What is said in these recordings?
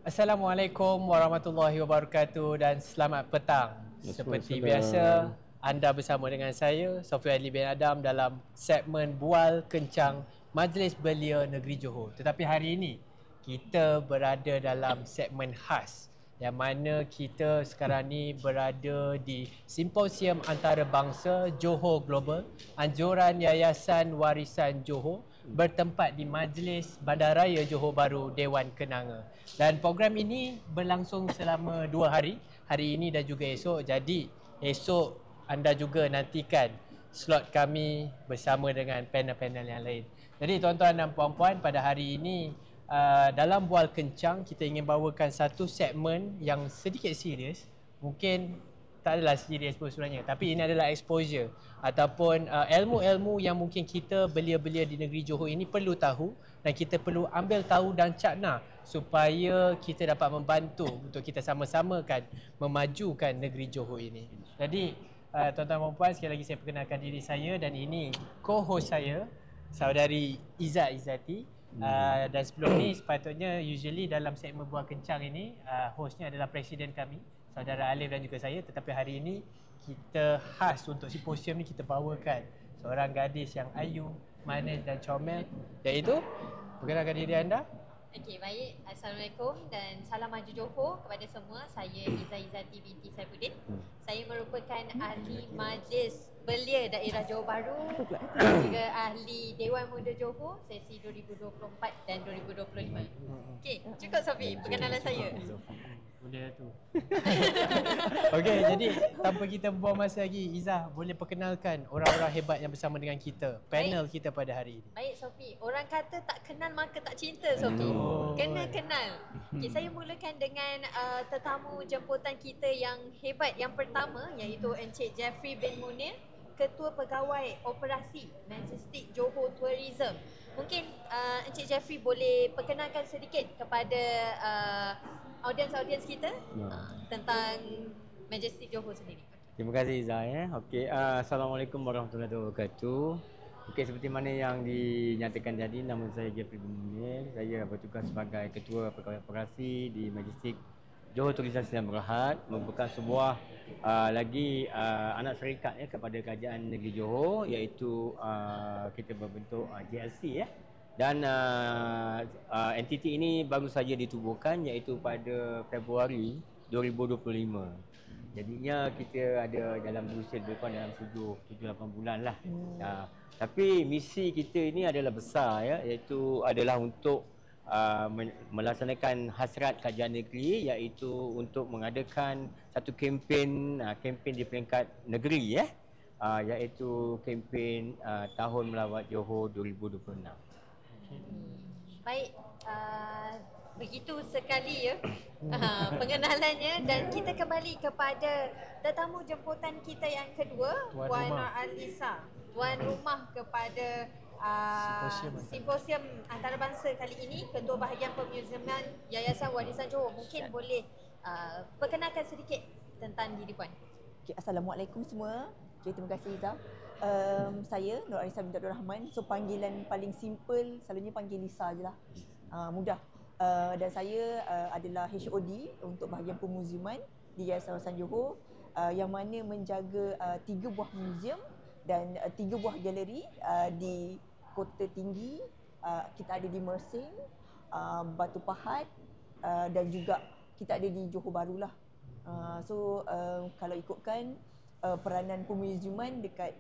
Assalamualaikum warahmatullahi wabarakatuh dan selamat petang. Seperti biasa, anda bersama dengan saya, Sofian Ali bin Adam dalam segmen Bual Kencang Majlis Belia Negeri Johor. Tetapi hari ini, kita berada dalam segmen khas yang mana kita sekarang ni berada di Simposium Antarabangsa Johor Global, anjuran Yayasan Warisan Johor bertempat di Majlis Bandaraya Johor Bahru Dewan Kenanga. Dan program ini berlangsung selama 2 hari, hari ini dan juga esok. Jadi esok anda juga nantikan slot kami bersama dengan panel-panel yang lain. Jadi tuan-tuan dan puan-puan, pada hari ini dalam Bual Kencang kita ingin bawakan satu segmen yang sedikit serius. Mungkin tak adalah serius pun sebenarnya, tapi ini adalah exposure ataupun ilmu-ilmu yang mungkin kita belia-belia di negeri Johor ini perlu tahu dan kita perlu ambil tahu dan cakna supaya kita dapat membantu untuk kita sama-samakan memajukan negeri Johor ini. Jadi tuan-tuan dan puan, sekali lagi saya perkenalkan diri saya dan ini co-host saya, saudari Izzat Izzati. Dan sebelum ni sepatutnya usually dalam segmen Bual Kencang ini hostnya adalah presiden kami, saudara Alif dan juga saya. Tetapi hari ini kita khas untuk simposium ni kita bawakan seorang gadis yang ayu, manis dan comel, iaitu perkenalkan diri anda. Okey, baik. Assalamualaikum dan salam maju Johor kepada semua. Saya Izzah Izzati binti Saifuddin. Saya merupakan ahli Majlis Belia Daerah Johor Bahru dan juga ahli Dewan Muda Johor sesi 2024 dan 2025. Okey, cukup Sofi perkenalan saya. Boleh tu. Okey, jadi tanpa kita buang masa lagi, Izzah boleh perkenalkan orang-orang hebat yang bersama dengan kita, panel kita pada hari ini. Baik Sofi, orang kata tak kenal maka tak cinta Sofi. Kenal. Okey, saya mulakan dengan tetamu jemputan kita yang hebat yang pertama, iaitu Encik Jeffrey bin Munir, Ketua Pegawai Operasi Majestic Johor Tourism. Mungkin Encik Jeffrey boleh perkenalkan sedikit kepada audiens-audiens kita tentang Majestic Johor sendiri. Terima kasih Izzah ya. Okey, Assalamualaikum warahmatullahi wabarakatuh. Okey, seperti mana yang dinyatakan tadi, nama saya Jeffrey bin Munir. Saya bertugas sebagai Ketua Pegawai Operasi di Majestic Johor Tourism Sdn Bhd, merupakan sebuah lagi anak syarikat ya kepada Kerajaan Negeri Johor, iaitu kita berbentuk JLC ya. Dan entiti ini baru saja ditubuhkan, iaitu pada Februari 2025. Jadinya kita ada dalam berusia lebih kurang dalam 7-8 bulan lah. Tapi misi kita ini adalah besar ya, iaitu adalah untuk melaksanakan hasrat kerajaan negeri, iaitu untuk mengadakan satu kempen di peringkat negeri ya, iaitu kempen Tahun Melawat Johor 2026. Baik, begitu sekali ya pengenalannya, dan kita kembali kepada tetamu jemputan kita yang kedua, Puan Alisa, tuan rumah kepada simposium antarabangsa kali ini, Ketua Bahagian Pemuziuman Yayasan Warisan Johor. Mungkin boleh perkenalkan sedikit tentang diri puan. Okay, Assalamualaikum semua. Okay, terima kasih Izzah. Saya Nur Arisa binti Abdul Rahman. So panggilan paling simple selalunya panggil Lisa je lah. Mudah. Dan saya adalah HOD untuk bahagian pemuziuman di Yayasan Warisan Johor, yang mana menjaga 3 buah muzium dan 3 buah galeri di Kota Tinggi. Kita ada di Mersing, Batu Pahat, dan juga kita ada di Johor Bahru lah. Kalau ikutkan peranan pemuziuman dekat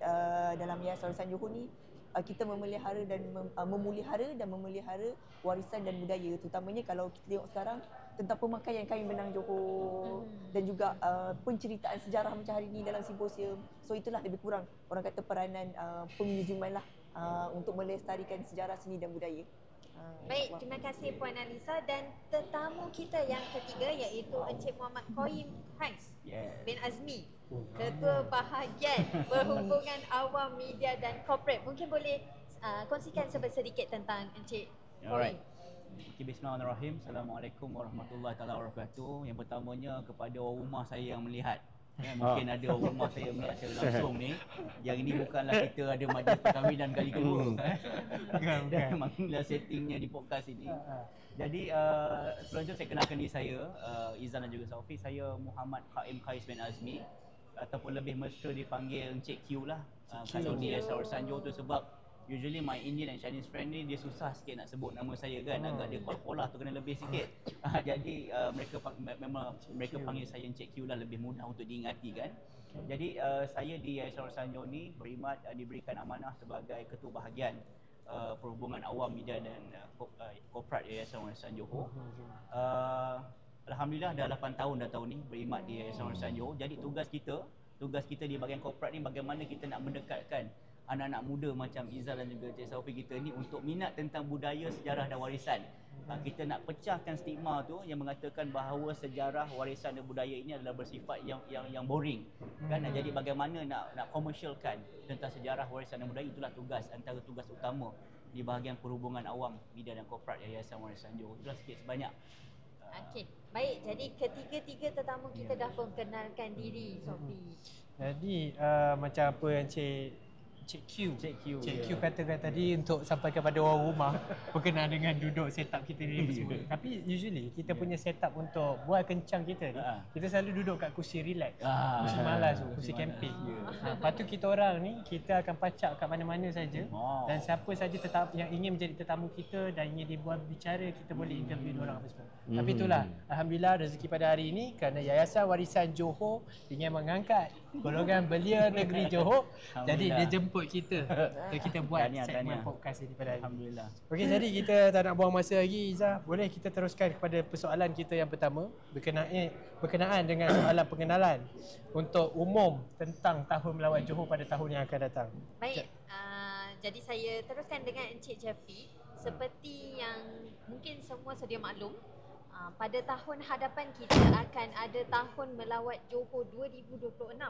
dalam Yayasan Warisan Johor ni, kita memelihara dan memelihara warisan dan budaya, terutamanya kalau kita tengok sekarang tentang pemakaian kain benang Johor dan juga penceritaan sejarah macam hari ni dalam simposium. So itulah lebih kurang orang kata peranan pemuziuman lah untuk melestarikan sejarah seni dan budaya. Baik, terima kasih Puan Alisa. Dan tetamu kita yang ketiga, iaitu Encik Muhammad Qayyim Hais bin Azmi, Ketua Bahagian Perhubungan Awam, Media dan Corporate. Mungkin boleh kongsikan sedikit tentang Encik Qayyim. Okay, bismillahirrahmanirrahim. Assalamualaikum warahmatullahi wabarakatuh. Yang pertamanya kepada orang rumah saya yang melihat, Mungkin ada orang rumah saya melihat secara langsung ni. Yang ini bukanlah kita ada majlis perkahwinan kali kedua. Dan memanglah settingnya di podcast ini. Jadi selanjutnya saya kenalkan diri saya, Izan dan juga Saufi. Saya Muhammad Qaim Khais bin Azmi, ataupun lebih mesra dipanggil Encik Q lah. Kalau di Sarawak Sanjo tu sebab usually my Indian and Chinese friend ni dia susah sikit nak sebut nama saya kan, agak dia kolah tu kena lebih sikit. Jadi memang mereka panggil saya Encik Q lah, lebih mudah untuk diingati kan. Jadi saya di Sarawak Sanjo ni berkhidmat, diberikan amanah sebagai ketua bahagian perhubungan awam, media dan korporat Yayasan Warisan Johor. Alhamdulillah dah 8 tahun dah tahun ni berkhidmat di Yayasan Warisan Johor. Jadi tugas kita di bahagian korporat ni bagaimana kita nak mendekatkan anak-anak muda macam Izal dan juga Cik Saufi kita ni untuk minat tentang budaya, sejarah dan warisan. Kita nak pecahkan stigma tu yang mengatakan bahawa sejarah, warisan dan budaya ini adalah bersifat yang boring kan. Jadi bagaimana nak komersialkan tentang sejarah, warisan dan budaya, itulah antara tugas utama di bahagian perhubungan awam, media dan korporat Yayasan Warisan Johor. Itulah sikit sebanyak. Okey, baik. Jadi ketiga-tiga tetamu kita dah perkenalkan diri, Sofi. Jadi macam apa yang Cik Q katakan tadi, untuk sampai kepada orang rumah berkenaan dengan duduk setup kita ni semua. Tapi usually kita punya setup untuk buat kencang kita ni, kita selalu duduk kat kursi relax, kursi malas tu, kursi camping. Lepas tu kita orang ni, kita akan pacak kat mana-mana saja, dan siapa saja yang ingin menjadi tetamu kita dan ingin dibuat bicara, kita boleh interview orang apa semua. Tapi itulah, alhamdulillah rezeki pada hari ini kerana Yayasan Warisan Johor ingin mengangkat golongan belia negeri Johor, jadi dia jemput kita untuk kita buat segmen podcast ini pada hari ini. Alhamdulillah. Okey, jadi kita tak nak buang masa lagi, Izzah. Boleh kita teruskan kepada persoalan kita yang pertama berkenaan dengan soalan pengenalan untuk umum tentang Tahun Melawat Johor pada tahun yang akan datang. Baik, jadi saya teruskan dengan Encik Jeffrey. Seperti yang mungkin semua sedia maklum, pada tahun hadapan kita akan ada Tahun Melawat Johor 2026.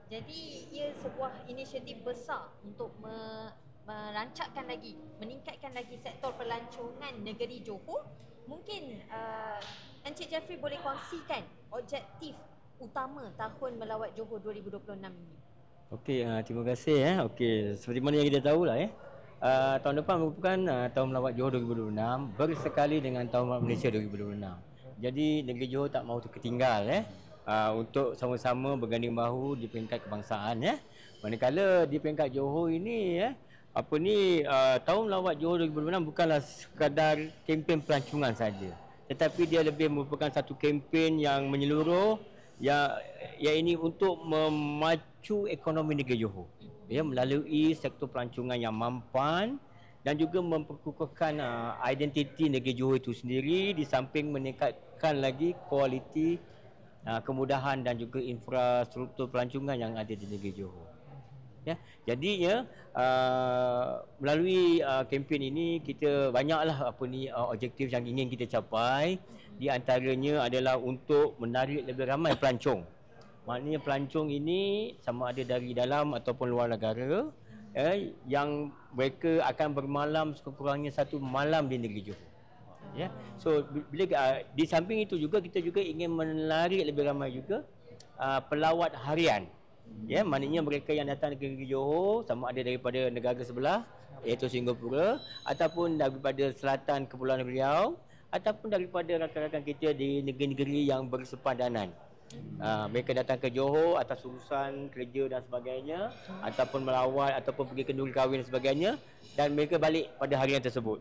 Jadi ia sebuah inisiatif besar untuk merancakkan lagi, meningkatkan lagi sektor pelancongan negeri Johor. Mungkin Encik Jeffrey boleh kongsikan objektif utama Tahun Melawat Johor 2026 ini. Okey, terima kasih. Okey, seperti mana yang kita tahu lah tahun depan merupakan Tahun Melawat Johor 2026 bersekali dengan Tahun Melawat Malaysia 2026. Jadi negeri Johor tak mahu terketinggal untuk sama-sama berganding bahu di peringkat kebangsaan Manakala di peringkat Johor ini Tahun Melawat Johor 2026 bukanlah sekadar kempen pelancongan saja, tetapi dia lebih merupakan satu kempen yang menyeluruh yang ini untuk memacu ekonomi negeri Johor melalui sektor pelancongan yang mampan dan juga memperkukuhkan identiti negeri Johor itu sendiri, di samping meningkatkan lagi kualiti, kemudahan dan juga infrastruktur pelancongan yang ada di negeri Johor. Jadinya melalui kempen ini kita banyaklah objektif yang ingin kita capai. Di antaranya adalah untuk menarik lebih ramai pelancong. Maknanya pelancong ini sama ada dari dalam ataupun luar negara yang mereka akan bermalam sekurang-kurangnya 1 malam di negeri Johor. So bila di samping itu juga kita juga ingin menarik lebih ramai juga pelawat harian. Maknanya mereka yang datang ke negeri Johor sama ada daripada negara sebelah iaitu Singapura, ataupun daripada selatan Kepulauan Riau, ataupun daripada rakan-rakan kita di negeri-negeri yang bersepadanan. Mereka datang ke Johor atas urusan kerja dan sebagainya, ataupun melawat ataupun pergi kenduri kahwin dan sebagainya, dan mereka balik pada harian tersebut.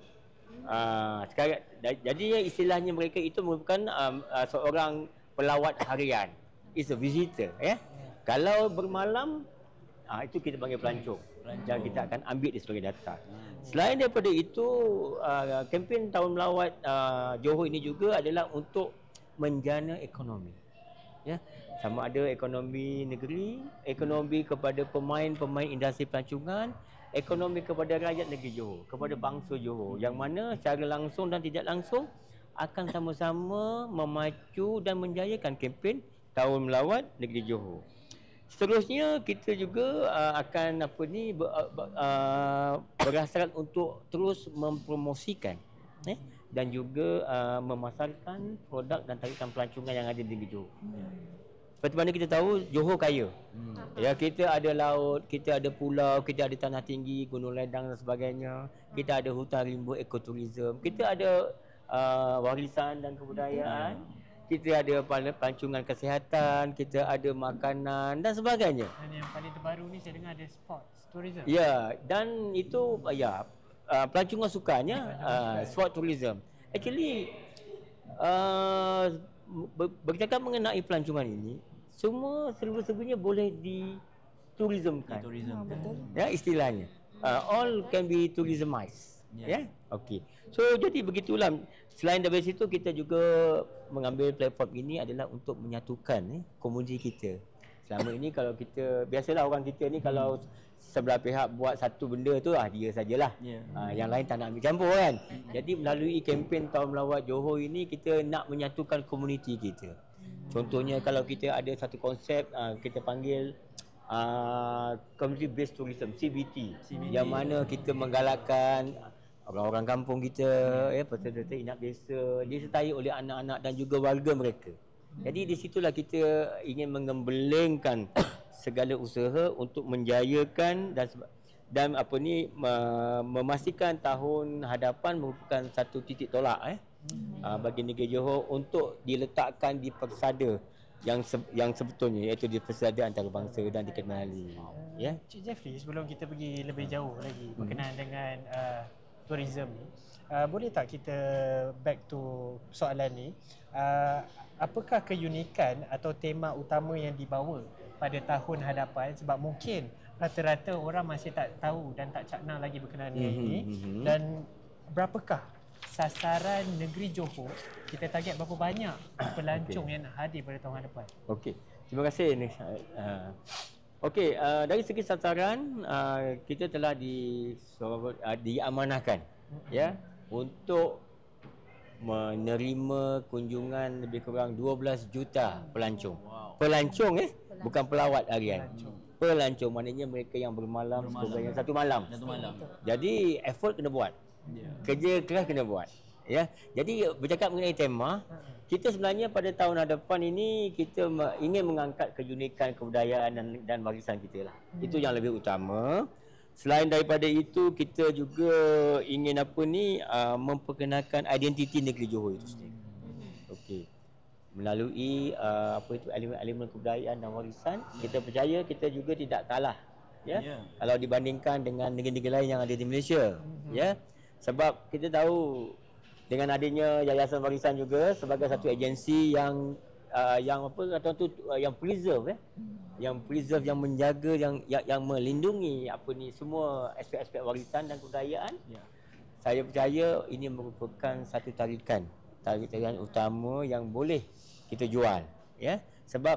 Sekarang jadi istilahnya mereka itu merupakan seorang pelawat harian. It's a visitor Kalau bermalam itu kita panggil pelancong. Dan kita akan ambil dia sebagai data. Selain daripada itu, kempen Tahun Melawat Johor ini juga adalah untuk menjana ekonomi. Sama ada ekonomi negeri, ekonomi kepada pemain-pemain industri pelancongan, ekonomi kepada rakyat negeri Johor, kepada bangsa Johor, yang mana secara langsung dan tidak langsung akan sama-sama memacu dan menjayakan kempen Tahun Melawat negeri Johor. Seterusnya kita juga akan berhasrat untuk terus mempromosikan dan juga memasarkan produk dan tarikan pelancongan yang ada di negeri Johor. seperti mana kita tahu Johor kaya. Ya, kita ada laut, kita ada pulau, kita ada tanah tinggi, gunung ledang dan sebagainya. Kita ada hutan rimba, ekoturism. Kita ada warisan dan kebudayaan. Kita ada pelancongan kesihatan, kita ada makanan dan sebagainya. Dan yang paling terbaru ni saya dengar ada sports tourism. Ya, dan itu pelancongan sukanya sport tourism. Actually bercakap mengenai pelancongan ini, semua serba-serbanya boleh ditourismkan. Betul. Ya, istilahnya. All can be tourismized. Ya. Okey. So jadi begitulah. Selain daripada situ, kita juga mengambil platform ini adalah untuk menyatukan komuniti kita. Selama ini kalau kita, biasalah orang kita ni kalau sebelah pihak buat satu benda tu dia sajalah. Yang lain tak nak ambil campur kan. Jadi melalui kempen Tahun Melawat Johor ini, kita nak menyatukan komuniti kita. Contohnya kalau kita ada satu konsep, kita panggil community based tourism, CBT. Yang mana kita menggalakkan orang-orang kampung kita, peserta inap desa disertai oleh anak-anak dan juga warga mereka. Jadi di situlah kita ingin mengembelengkan segala usaha untuk menjayakan dan memastikan tahun hadapan merupakan satu titik tolak bagi negeri Johor untuk diletakkan di persada yang sebetulnya, iaitu di persada antarabangsa dan dikenali. Ya. Cik Jeffrey, sebelum kita pergi lebih jauh lagi berkenaan dengan tourism ni, boleh tak kita back to soalan ni, apakah keunikan atau tema utama yang dibawa pada tahun hadapan, sebab mungkin rata-rata orang masih tak tahu dan tak cakna lagi berkenaan dengan ini, dan berapakah sasaran negeri Johor, kita target berapa banyak pelancong yang nak hadir pada tahun hadapan? Okey, terima kasih ni. Okey, dari segi sasaran, kita telah diamanahkan untuk menerima kunjungan lebih kurang 12 juta pelancong. Pelancong bukan pelawat harian. Pelancong maknanya mereka yang bermalam sekurang-kurangnya satu malam. Jadi effort kena buat. Kerja keras kena buat. Ya. Jadi bercakap mengenai tema, kita sebenarnya pada tahun hadapan ini kita ingin mengangkat keunikan kebudayaan dan warisan kita lah. Itu yang lebih utama. Selain daripada itu, kita juga ingin memperkenalkan identiti negeri Johor itu sendiri. Okey. Melalui elemen-elemen kebudayaan dan warisan, kita percaya kita juga tidak kalah kalau dibandingkan dengan negeri-negeri lain yang ada di Malaysia. Sebab kita tahu dengan adanya Yayasan Warisan juga sebagai satu agensi yang preserve yang menjaga, yang melindungi semua aspek-aspek warisan dan kebudayaan. Saya percaya ini merupakan satu tarikan utama yang boleh kita jual, sebab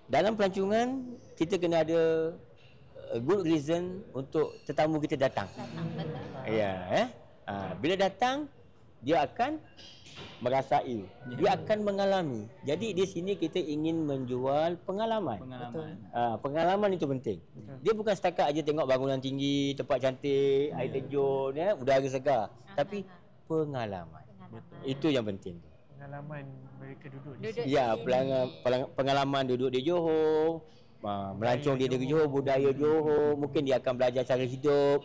dalam pelancongan kita kena ada good reason untuk tetamu kita datang. Bila datang, dia akan merasai, dia akan mengalami. Jadi di sini kita ingin menjual pengalaman. Pengalaman itu penting. Dia bukan setakat aja tengok bangunan tinggi, tempat cantik, air terjun, udara segar, tapi pengalaman. Itu yang penting. Pengalaman mereka duduk di sini. Ya, pengalaman duduk di Johor, melancong di negeri Johor, budaya Johor, mungkin dia akan belajar cara hidup.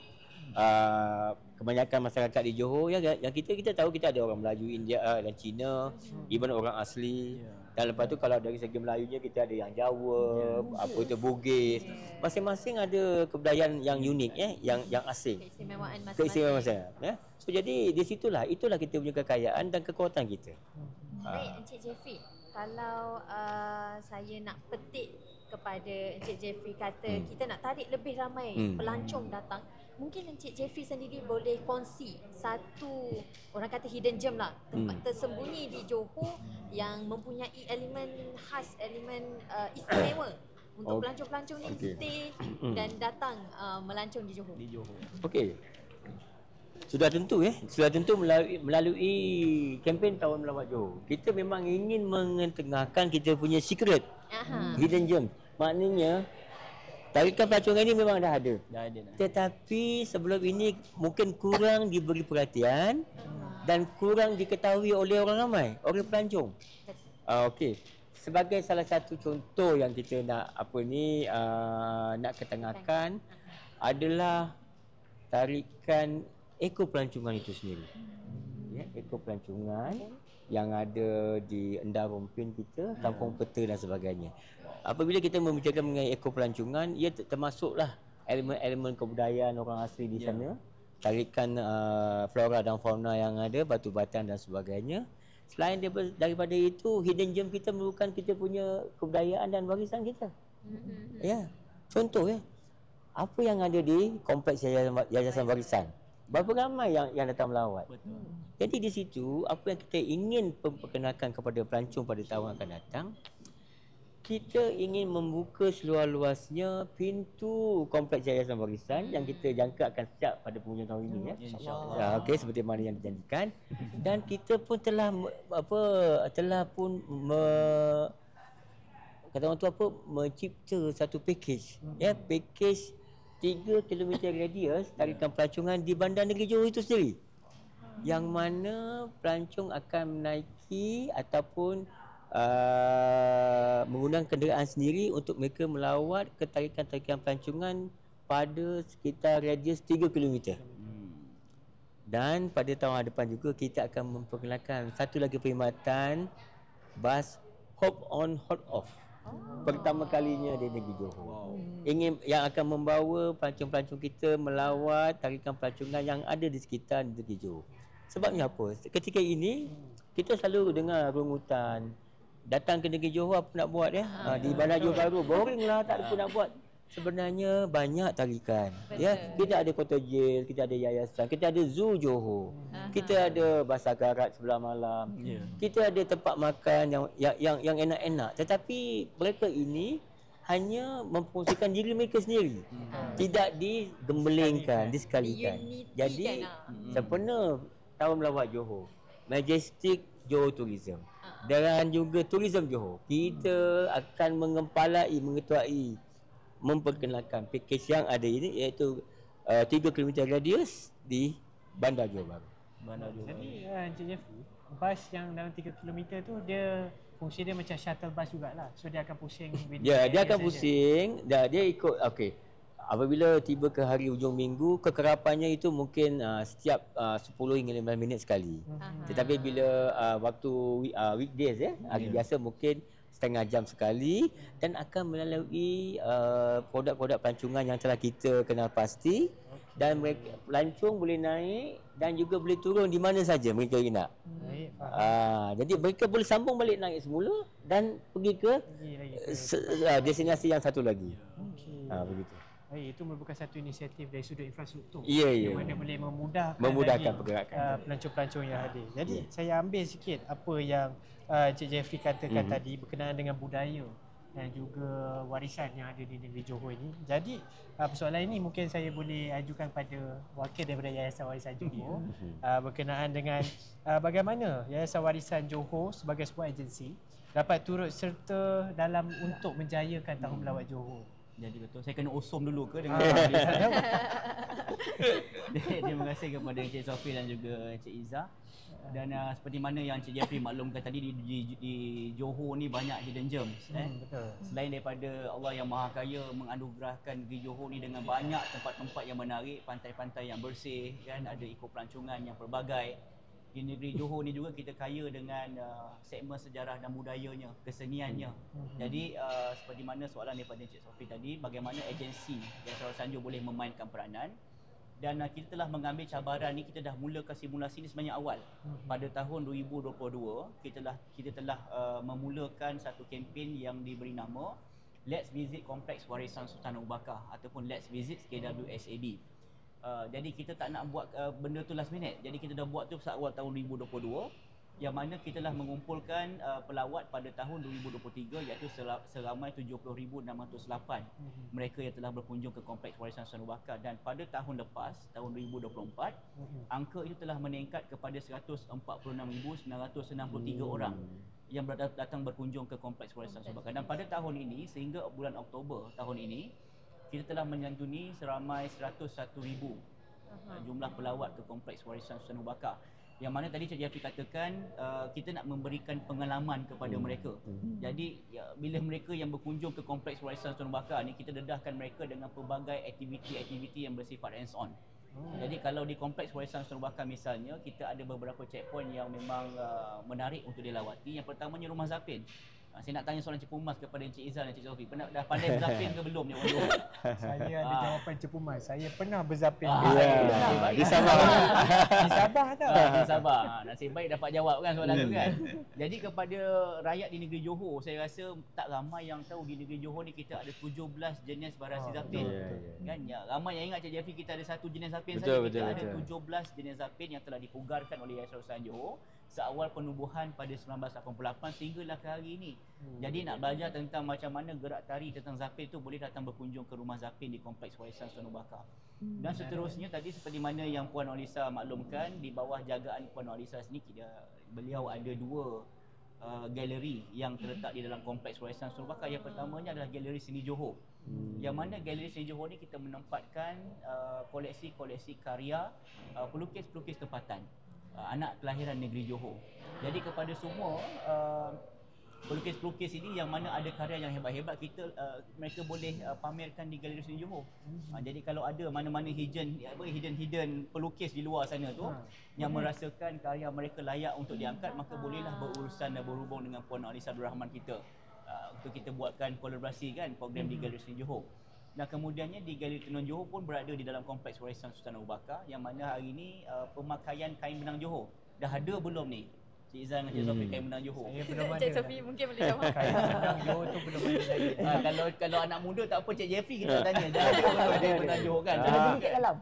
Kebanyakan masyarakat di Johor yang kita tahu, kita ada orang Melayu, India dan Cina, even orang asli. Dan lepas tu kalau dari segi Melayunya kita ada yang Jawa, Bugis. Masing-masing ada kebudayaan yang unik, yang asing. Keistimewaan masing-masing. So jadi di itulah kita punya kekayaan dan kekuatan kita. Baik, Encik Jeffrey, kalau saya nak petik kepada Encik Jeffrey kata kita nak tarik lebih ramai pelancong datang, mungkin Encik Jeffrey sendiri boleh kongsi satu, orang kata hidden gem lah, tempat tersembunyi di Johor yang mempunyai elemen khas, elemen istimewa untuk pelancong-pelancong ni stay dan datang melancong di Johor. Okey. Sudah tentu melalui kempen Tahun Melawat Johor, kita memang ingin mengetengahkan kita punya secret, hidden gem. Maknanya tarikan pelancongan ini memang dah ada. Tetapi sebelum ini mungkin kurang diberi perhatian dan kurang diketahui oleh orang ramai, oleh pelancong. Okey. sebagai salah satu contoh yang kita nak nak ketengahkan adalah tarikan ekopelancongan itu sendiri. Ya, ekopelancongan yang ada di Endar Rompin kita, Kampung Peta dan sebagainya. Apabila kita membicarakan mengenai ekopelancongan, ia termasuklah elemen-elemen kebudayaan orang asli di sana, tarikan flora dan fauna yang ada, batu-batan dan sebagainya. Selain daripada itu, hidden gem kita merupakan kita punya kebudayaan dan warisan kita. Ya, contoh ya, apa yang ada di kompleks Yayasan Warisan? Berapa ramai yang datang melawat? Jadi di situ, apa yang kita ingin memperkenalkan kepada pelancong pada tahun akan datang, kita ingin membuka seluas-luasnya pintu kompleks Yayasan Warisan yang kita jangka akan siap pada penghujung tahun ini ya. InsyaAllah. Ya, okey, seperti mana yang dijanjikan. Dan kita pun telah mencipta satu package ya, package 3 km radius tarikan pelancongan di Bandar Negeri Johor itu sendiri. Yang mana pelancong akan menaiki ataupun menggunakan kenderaan sendiri untuk mereka melawat ke tarikan-tarikan pelancongan pada sekitar radius 3 km. Dan pada tahun depan juga kita akan memperkenalkan satu lagi perkhidmatan bas hop on hop off. Pertama kalinya di negeri Johor. Ingin yang akan membawa pelancong-pelancong kita melawat tarikan pelancongan yang ada di sekitar negeri Johor. Sebabnya apa? Ketika ini kita selalu dengar rungutan datang ke negeri Johor apa nak buat ya? Di Bandar Johor Bahru boring lah, tak ada apa nak buat. Sebenarnya banyak tarikan. Ya, kita ada Kota Jail, kita ada yayasan, kita ada Zoo Johor. Kita ada Basar Garat sebelah malam. Kita ada tempat makan yang enak-enak. Tetapi mereka ini hanya mempromosikan diri mereka sendiri. Tidak digembelengkan, disekalikan. Jadi sempena tahun melawat Johor, Majestic Johor Tourism dan juga Tourism Johor, kita akan mengetuai memperkenalkan package yang ada ini, iaitu 3 km radius di Bandar Johor Bahru. Jadi Encik Jeffrey, bas yang dalam 3 km tu dia fungsi dia macam shuttle bus jugalah. So dia akan pusing. Ya, dia akan pusing. Dia ikut okey. Apabila tiba ke hari hujung minggu, kekerapannya itu mungkin setiap 10 hingga 15 minit sekali. Tetapi bila waktu weekdays hari biasa mungkin setengah jam sekali, dan akan melalui produk-produk pelancongan yang telah kita kenal pasti, dan mereka pelancong boleh naik dan juga boleh turun di mana saja mereka nak. Jadi mereka boleh sambung balik naik semula dan pergi ke destinasi yang satu lagi. Begitu. Itu merupakan satu inisiatif dari sudut infrastruktur yang mana boleh memudahkan pergerakan pelancong-pelancong yang hadir. Jadi saya ambil sikit apa yang Encik Jeffrey katakan tadi berkenaan dengan budaya dan juga warisan yang ada di negeri Johor ini. Jadi persoalan ini mungkin saya boleh ajukan pada wakil daripada Yayasan Warisan Johor berkenaan dengan bagaimana Yayasan Warisan Johor sebagai sebuah agensi dapat turut serta dalam untuk menjayakan Tahun Melawat Johor. Jadi betul, saya kena osom dulu ke dengan terima kasih kepada Encik Sofi dan juga Encik Izzah. Dan seperti mana yang Encik Jeffrey maklumkan tadi, di Johor ni banyak hidden gems. Betul. Selain daripada Allah yang Maha Kaya menganugerahkan negeri Johor ni dengan banyak tempat-tempat yang menarik, pantai-pantai yang bersih, kan, ada ekopelancongan yang pelbagai. Di negeri Johor ni juga kita kaya dengan segmen sejarah dan budayanya, keseniannya. Jadi seperti mana soalan daripada Encik Sofi tadi, bagaimana agensi Yayasan Warisan Johor boleh memainkan peranan. Dan kita telah mengambil cabaran ni, kita dah mulakan simulasi ni sebenarnya awal. Pada tahun 2022, kita telah memulakan satu kempen yang diberi nama Let's Visit Kompleks Warisan Sultan Abu Bakar ataupun Let's Visit KWSAB. Jadi kita tak nak buat benda tu last minute. Jadi kita dah buat tu awal tahun 2022, yang mana kita telah mengumpulkan pelawat pada tahun 2023, iaitu seramai 70,608 mereka yang telah berkunjung ke Kompleks Warisan Sultan Abu Bakar. Dan pada tahun lepas, tahun 2024, angka itu telah meningkat kepada 146,963 orang yang datang berkunjung ke Kompleks Warisan Sultan Abu Bakar. Dan pada tahun ini, sehingga bulan Oktober tahun ini, kita telah menyantuni seramai 101,000 jumlah pelawat ke Kompleks Warisan Sultan Abu Bakar. Yang mana tadi Cik Jeffrey katakan kita nak memberikan pengalaman kepada mereka. Jadi bila mereka yang berkunjung ke Kompleks Warisan Sultan Abu Bakar ni, kita dedahkan mereka dengan pelbagai aktiviti-aktiviti yang bersifat hands on. Jadi kalau di Kompleks Warisan Sultan Abu Bakar misalnya, kita ada beberapa checkpoint yang memang menarik untuk dilawati. Yang pertamanya Rumah Zapin. Saya nak tanya soalan Cik Pumas kepada Encik Izal dan Cik Sofi. Dah pandai berzapin ke belum ni orang Johor? Saya ada jawapan Cik Pumas. Saya pernah berzapin. Di Sabah. Di Sabah tau. Di Sabah. Nasib baik dapat jawab kan soalan tu kan. Jadi kepada rakyat di negeri Johor, saya rasa tak ramai yang tahu di negeri Johor ni kita ada 17 jenis variasi zapin. Kan ya, ramai yang ingat Cik Jeffrey kita ada satu jenis zapin saja. Kita ada 17 jenis zapin yang telah dipugarkan oleh Yayasan Usahawan Johor seawal penubuhan pada 1988 sehinggalah ke hari ini. Jadi nak belajar tentang macam mana gerak tari tentang zapin tu, boleh datang berkunjung ke Rumah Zapin di Kompleks Warisan Sultan Abu Bakar. Dan seterusnya tadi seperti mana yang Puan Nurhaliza maklumkan, di bawah jagaan Puan Nurhaliza sini beliau ada dua galeri yang terletak di dalam Kompleks Warisan Sultan Abu Bakar. Yang pertamanya adalah Galeri Seni Johor. Yang mana Galeri Seni Johor ni kita menempatkan koleksi-koleksi karya pelukis-pelukis tempatan, anak kelahiran negeri Johor. Jadi kepada semua pelukis-pelukis ini yang mana ada karya yang hebat-hebat, mereka boleh pamerkan di Galeri Seni Johor. Jadi kalau ada mana-mana hidden pelukis di luar sana tu yang merasakan karya mereka layak untuk diangkat, maka bolehlah berurusan dan berhubung dengan Puan Nurhaliza Abdul Rahman kita untuk kita buatkan kolaborasi kan program di Galeri Seni Johor. Dan kemudiannya di Galeri Tenun Johor pun berada di dalam Kompleks Warisan Sultan Abu Bakar, yang mana hari ini pemakaian kain benang Johor dah ada belum ni? Cik Izal dengan Cik Sofi, kain benang Johor. Saya belum ada. Cik Sofi mungkin boleh jawab. Kain benang Johor tu belum ada lagi. Kalau anak muda tak apa, Cik Jeffrey kita tanya. Jangan ada kain benang Johor kan. Ada kat dalam.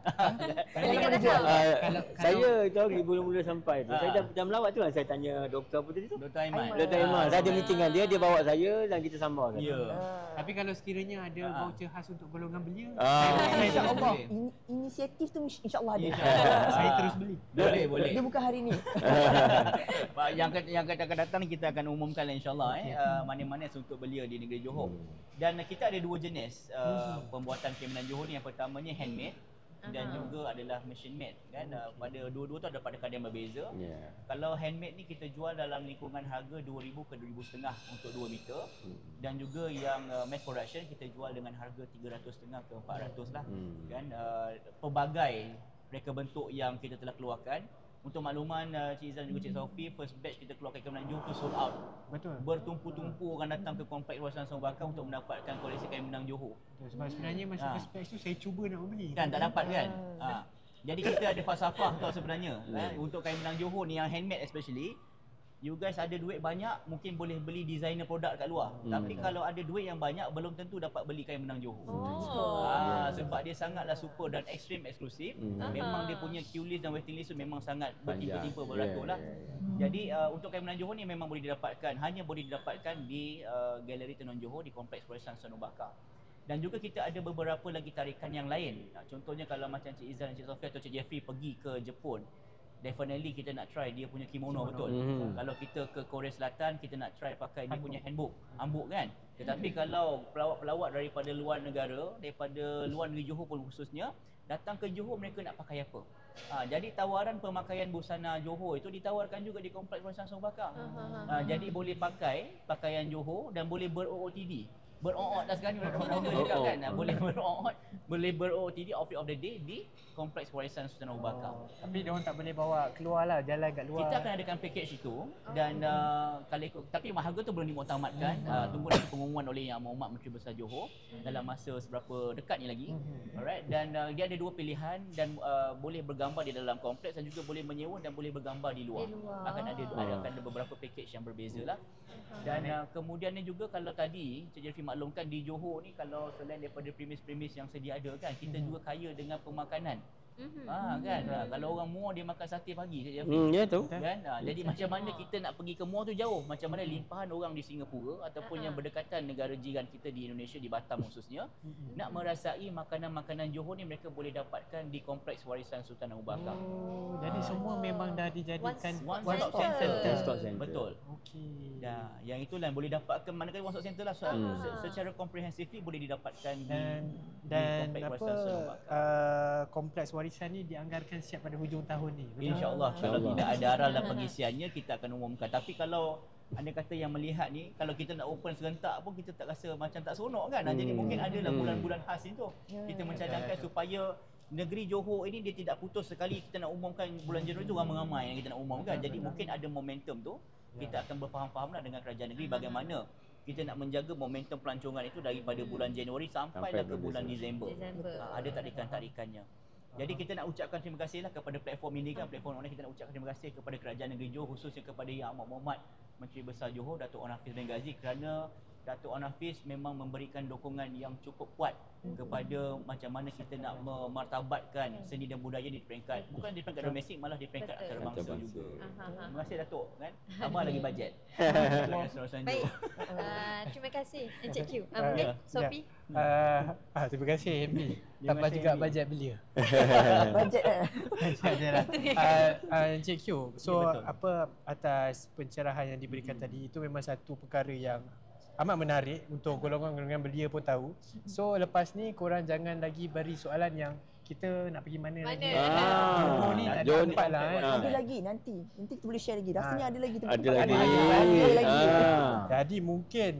Saya tu mula-mula sampai tu. Saya dah melawat tu lah, saya tanya doktor apa tadi tu? Dr. Aiman. Dr. Aiman. Saya ada meeting dengan dia bawa saya dan kita sambal kan. Ya. Tapi kalau sekiranya ada voucher khas untuk golongan belia, InsyaAllah. Inisiatif tu insyaAllah ada. saya terus beli. Boleh. Dia bukan hari ni. Yang akan datang kita akan umumkan insyaAllah mana-mana untuk belia di negeri Johor. Dan kita ada dua jenis pembuatan kain benang Johor ni. Yang pertamanya handmade dan juga adalah machine made kan. Pada dua-dua tu ada pada kadar yang berbeza. Kalau handmade ni kita jual dalam lingkungan harga 2,000 ke 2,500 untuk 2 meter. Dan juga yang mass production kita jual dengan harga 350 ke 400 lah kan. Pelbagai reka bentuk yang kita telah keluarkan. Untuk makluman Cik Izal dan juga Cik Sofi, first batch kita keluarkan kain benang Johor tu sold out. Betul. Bertumpu-tumpu orang datang ke Kompleks Warisan Sultan Abu Bakar untuk mendapatkan koleksi kain benang Johor. Sebab sebenarnya masa first batch tu saya cuba nak membeli. Kan tak dapat kan? Jadi kita ada falsafah tau sebenarnya. Untuk kain benang Johor ni yang handmade especially, you guys ada duit banyak mungkin boleh beli designer produk kat luar. Tapi kalau ada duit yang banyak belum tentu dapat beli kain benang Johor. Sebab dia sangatlah super dan ekstrim eksklusif. Memang dia punya queue list dan waiting list tu memang sangat bertimpa-timpa beratur lah. Jadi untuk kain benang Johor ni memang boleh didapatkan, hanya boleh didapatkan di Galeri Tenun Johor di Kompleks Warisan Sultan Abu Bakar. Dan juga kita ada beberapa lagi tarikan yang lain. Contohnya kalau macam Cik Izal dan Cik Sofi atau Cik Jeffrey pergi ke Jepun, definitely kita nak try dia punya kimono betul. Kalau kita ke Korea Selatan, kita nak try pakai dia punya hanbok kan. Tetapi kalau pelawat-pelawat daripada luar negara, daripada luar negeri Johor pun khususnya, datang ke Johor mereka nak pakai apa? Jadi tawaran pemakaian busana Johor itu ditawarkan juga di Kompleks Warisan Sultan Abu Bakar. Jadi boleh pakai pakaian Johor dan boleh ber-OOTD. Ber-OOT dah sekarang ni orang juga kan. Boleh ber-OOTD outfit of the day di Kompleks Warisan Sultan Abu Bakar. Tapi diorang tak boleh bawa keluar lah, jalan kat luar. Kita akan adakan package itu dan kalau ikut, tapi harga tu belum dimuktamadkan. Tunggu nanti pengumuman oleh Yang Amat Menteri Besar Johor dalam masa seberapa dekat ni lagi. Alright, dan dia ada dua pilihan dan boleh bergambar di dalam kompleks dan juga boleh menyewa dan boleh bergambar di luar. Akan ada beberapa package yang berbeza lah. Dan kemudiannya juga kalau tadi Cik Jeffrey maklumkan di Johor ni, kalau selain daripada premis-premis yang sedia ada kan, kita juga kaya dengan pemakanan. Kan kalau orang Muar dia makan sate pagi Cik Jeffrey. Ya tu. Kan jadi macam mana kita nak pergi ke Muar tu jauh, macam mana limpahan orang di Singapura ataupun yang berdekatan negara jiran kita di Indonesia, di Batam khususnya, nak merasai makanan-makanan Johor ni mereka boleh dapatkan di Kompleks Warisan Sultan Abu Bakar. Jadi semua memang dah dijadikan one stop center. Betul. Okey. Yang itulah boleh dapatkan manakala one stop center lah secara comprehensively boleh didapatkan dan di Kompleks Warisan Sultan Abu Bakar. Kompleks Warisan warisan ni dianggarkan siap pada hujung tahun ni. InsyaAllah. Kalau tidak ada aral dan pengisiannya, kita akan umumkan. Tapi kalau anda kata yang melihat ni, kalau kita nak open serentak pun kita tak rasa macam tak seronok kan. Jadi mungkin adalah bulan-bulan khas ni tu. Kita mencadangkan supaya negeri Johor ini dia tidak putus sekali kita nak umumkan bulan Januari tu ramai-ramai yang kita nak umumkan. Jadi mungkin ada momentum tu. Kita akan berfaham-fahamlah dengan kerajaan negeri bagaimana kita nak menjaga momentum pelancongan itu daripada bulan Januari sampailah ke bulan Disember. Ada tarikan-tarikannya. Jadi kita nak ucapkan terima kasihlah kepada platform ini kan, platform online kita nak ucapkan terima kasih kepada kerajaan negeri Johor, khususnya kepada Yang Amat Berhormat Menteri Besar Johor Datuk Onn Hafiz bin Ghazi, kerana Datuk Onn Hafiz memang memberikan dokongan yang cukup kuat kepada macam mana kita nak memartabatkan seni dan budaya di peringkat, bukan di peringkat domestik, malah di peringkat antarabangsa juga. Terima kasih Datuk kan. Tambah lagi bajet. Baik. Terima kasih Encik Q. Mungkin Sophie. Terima kasih MB. Tambah juga bajet belia. Bajet Encik Q. So apa atas pencerahan yang diberikan tadi, itu memang satu perkara yang amat menarik untuk golongan-golongan belia pun tahu. So lepas ni korang jangan lagi beri soalan yang kita nak pergi mana lagi. Johor ni tak ada tempat lah. Ada lagi nanti kita boleh share lagi. Rasanya ada lagi tempat. Ada lagi. Jadi mungkin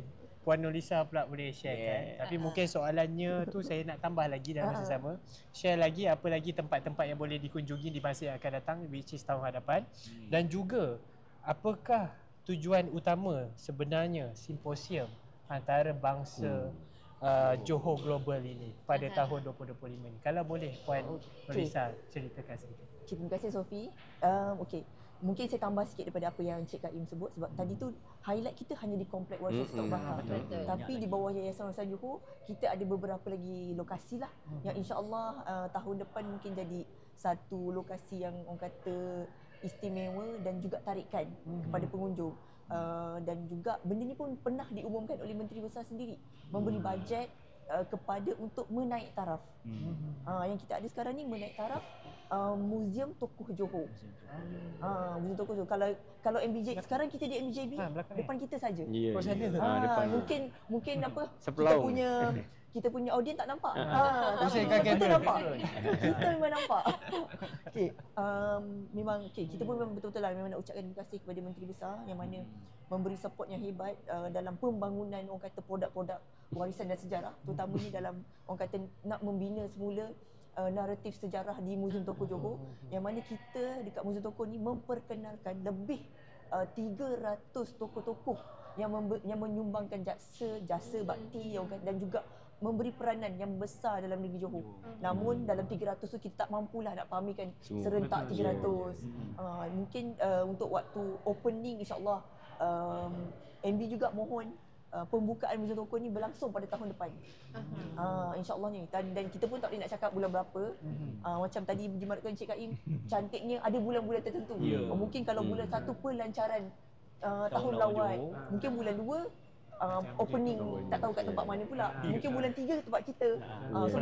Puan Nurlisa pula boleh share kan. Tapi mungkin soalannya tu saya nak tambah lagi dalam masa sama. Share lagi apa lagi tempat-tempat yang boleh dikunjungi di masa yang akan datang, which is tahun hadapan. Dan juga apakah tujuan utama sebenarnya simposium antarabangsa Johor Global ini pada tahun 2025 ni? Kalau boleh Puan Nurlisa ceritakan sedikit. Terima kasih Sophie. Okey. Mungkin saya tambah sikit daripada apa yang Encik Kaim sebut, sebab tadi tu highlight kita hanya di Komplek Warisan Stok Bakar. Tapi di bawah Yayasan Warisan Johor kita ada beberapa lagi lokasi lah yang insya-Allah tahun depan mungkin jadi satu lokasi yang orang kata istimewa dan juga tarikan kepada pengunjung. Dan juga benda ni pun pernah diumumkan oleh Menteri Besar sendiri, memberi bajet kepada untuk menaik taraf. Yang kita ada sekarang ni menaik taraf Muzium Tokoh Johor. Muzium Tokoh Johor. Kalau MBJ sekarang kita di MBJB depan kita saja. Mungkin apa kita punya audien tak nampak. Kita nampak. Kita memang nampak. Okey. Memang kita pun memang betul-betul lah memang nak ucapkan terima kasih kepada Menteri Besar yang mana memberi support yang hebat dalam pembangunan orang kata produk-produk warisan dan sejarah, terutamanya dalam orang kata nak membina semula naratif sejarah di Muzium Tokoh Johor, yang mana kita dekat Muzium Tokoh ni memperkenalkan lebih 300 tokoh-tokoh yang menyumbangkan jasa bakti dan juga memberi peranan yang besar dalam negeri Johor. Namun dalam 300 tu kita tak mampulah nak pamerkan serentak 300. Mungkin untuk waktu opening insya-Allah MB juga mohon pembukaan Muzium Tokoh ni berlangsung pada tahun depan. InsyaAllah ni. Dan kita pun tak boleh nak cakap bulan berapa. Macam tadi dimaksudkan Encik Kaim, cantiknya ada bulan-bulan tertentu. Mungkin kalau bulan 1 pelancaran tahun lawan, mungkin bulan 2 opening tak tahu kat tempat mana pula. Mungkin bulan 3 tempat kita. So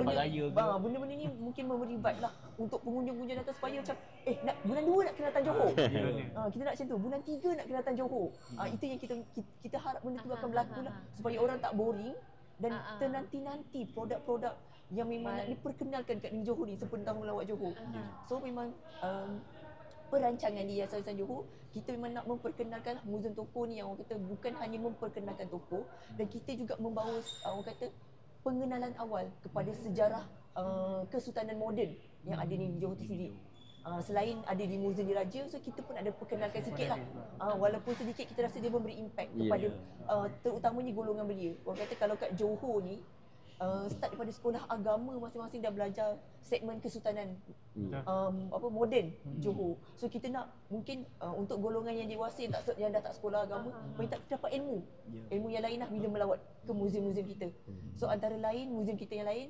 benda-benda ni mungkin memberi vibe lah untuk pengunjung-pengunjung datang supaya macam nak bulan 2 nak kena datang Johor. Kita nak macam tu. Bulan 3 nak kena datang Johor. Itu yang kita harap benda tu akan berlaku lah supaya orang tak boring dan ternanti-nanti produk-produk yang memang nak diperkenalkan kat negeri Johor ni sempena Tahun Lawak Johor. So memang perancangan di Yayasan Warisan Johor, kita memang nak memperkenalkan Muzium Tokoh ni yang orang kata bukan hanya memperkenalkan tokoh, dan kita juga membawa orang kata pengenalan awal kepada sejarah Kesultanan moden yang ada di Johor tu sendiri. Selain ada di Muzium Diraja, so kita pun ada perkenalkan sikit lah. Walaupun sedikit kita rasa dia memberi impact kepada terutamanya golongan belia. Orang kata kalau kat Johor ni start daripada sekolah agama masing-masing dah belajar segmen kesultanan moden Johor. So kita nak mungkin untuk golongan yang dewasa yang dah tak sekolah agama, mereka tak dapat ilmu yang lain lah bila melawat ke muzium-muzium kita. So antara lain muzium kita yang lain,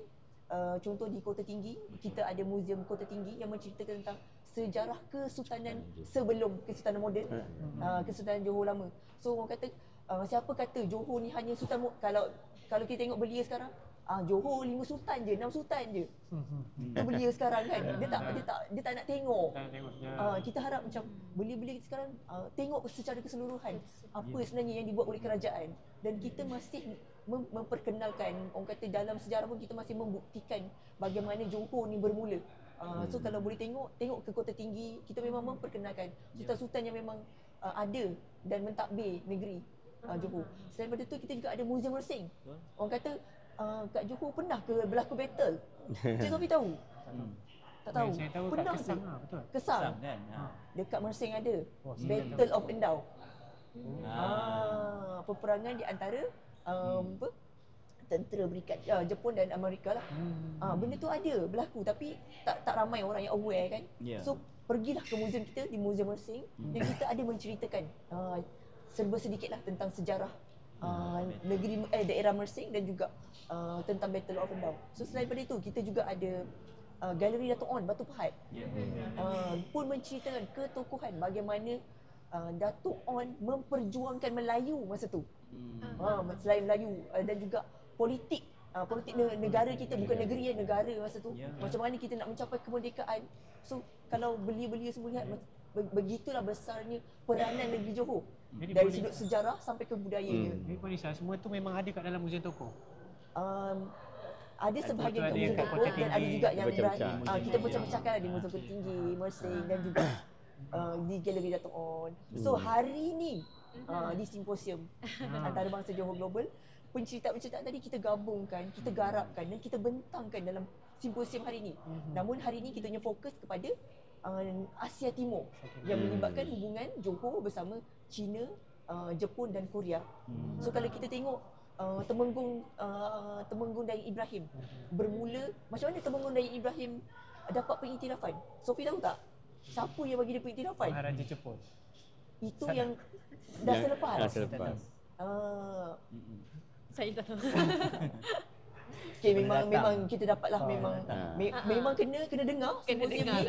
contoh di Kota Tinggi, kita ada Muzium Kota Tinggi yang menceritakan tentang sejarah kesultanan sebelum kesultanan moden, kesultanan Johor lama. So orang kata siapa kata Johor ni hanya sultan, kalau kita tengok belia sekarang, Johor 5 sultan je, 6 sultan je. Itu belia sekarang kan. Dia tak nak tengok. Kita harap macam belia-belia kita sekarang tengok secara keseluruhan apa sebenarnya yang dibuat oleh kerajaan, dan kita masih memperkenalkan, orang kata dalam sejarah pun kita masih membuktikan bagaimana Johor ni bermula. So kalau boleh tengok ke Kota Tinggi, kita memang memperkenalkan sultan-sultan yang memang ada dan mentadbir negeri Johor. Selain daripada tu, kita juga ada Museum Mersing. Orang kata kat Johor pernah ke berlaku battle? Cik Sofi tahu? Tak tahu. Saya tahu Pernah kat Kesang ke? lah, betul. Kesang. kan? Dekat Mersing ada. Oh, Battle of Endau. Peperangan di antara apa? Tentera berikat Jepun dan Amerika lah. Benda tu ada berlaku tapi tak ramai orang yang aware kan. So pergilah ke museum kita di Museum Mersing dan kita ada menceritakan serba sedikit lah tentang sejarah negeri daerah Mersing dan juga tentang Battle of Endau. So selain daripada itu, kita juga ada galeri Dato' On Batu Pahat. Pun menceritakan ketokohan bagaimana Dato' On memperjuangkan Melayu masa tu. Selain Melayu dan juga politik negara kita, bukan negeri negara masa tu. Macam mana kita nak mencapai kemerdekaan. So kalau belia-belia semua lihat begitulah besarnya peranan negeri Johor. Dari sudut sejarah sampai ke budayanya. Jadi Polisa, semua tu memang ada kat dalam Museum Tokoh? Ada sebahagian kat Museum Tokoh dan ada juga yang kita pecah-pecahkan di Museum Kota Tinggi, Mersing dan juga di Galeri Dato' On. So hari ni di simposium antarabangsa Johor Global, penceritaan-penceritaan tadi kita gabungkan, kita garapkan dan kita bentangkan dalam simposium hari ini. Namun hari ini kita punya fokus kepada Asia Timur yang melibatkan hubungan Johor bersama China, Jepun dan Korea. So kalau kita tengok Temenggung Dayang Ibrahim bermula, macam mana Temenggung Dayang Ibrahim dapat pengiktirafan? Sofi tahu tak? Siapa yang bagi dia pengiktirafan? Maharaja Jepun. Itu yang dah selepas. Saya tak tahu. Okay, memang kita dapatlah memang kena dengar.